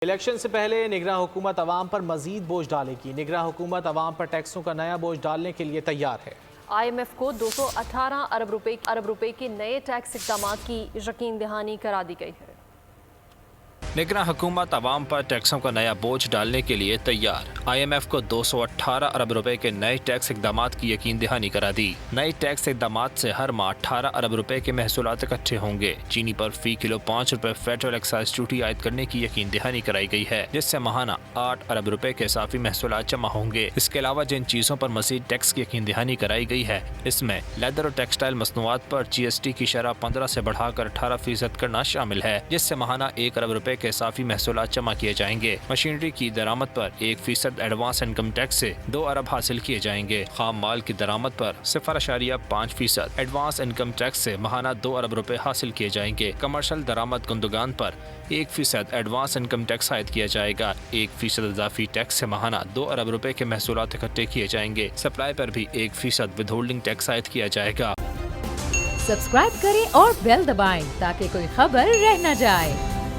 Election سے پہلے نگراں حکومت عوام پر مزید بوجھ ڈالے گی۔ نگراں حکومت عوام پر ٹیکسوں کا نیا بوجھ ڈالنے کے لیے تیار ہے۔ IMF کو 218 ارب روپے کے نئے ٹیکس اقدامات کی یقین دہانی کرا دی گئی ہے۔ نگراں حکومت عوام پر ٹیکسوں کا نیا بوجھ ڈالنے کے لیے تیار۔ IMF کو 218 ارب روپے کے نئے ٹیکس اقدامات کی یقین دہانی کرا دی۔ نئے ٹیکس اقدامات سے ہر ماہ 18 ارب روپے کے محصولات اکٹھے ہوں گے۔ چینی پر فی کلو 5 روپے فیڈرل ایکسائز ڈیوٹی عائد کرنے کی یقین دہانی کرائی گئی ہے، جس سے ماہانہ 8 ارب روپے کے اضافی محصولات جمع ہوں گے۔ اس کے علاوہ جن چیزوں پر مزید ٹیکس کی یقین دہانی کرائی گئی ہے، اس میں لیدر اور ٹیکسٹائل مصنوعات پر GST کی شرح 15 سے بڑھا کر 18% کرنا شامل ہے، جس سے ماہانہ 1 ارب روپے کے اضافی محصولات جمع کیے جائیں گے۔ مشینری کی درآمد پر 1% ایڈوانس انکم ٹیکس سے 2 ارب حاصل کیے جائیں گے۔ خام مال کی درآمد پر 0.5% ایڈوانس انکم ٹیکس سے ماہانہ 2 ارب روپے حاصل کیے جائیں گے۔ کمرشل درآمد کنندگان پر 1% ایڈوانس انکم ٹیکس عائد کیا جائے گا۔ 1% اضافی ٹیکس سے ماہانہ 2 ارب روپے کے محصولات اکٹھے کیے جائیں گے۔ سپلائی پر بھی 1% ود ہولڈنگ ٹیکس عائد کیا جائے گا۔ سبسکرائب کریں اور بیل دبائیں تاکہ کوئی خبر رہ نہ جائے۔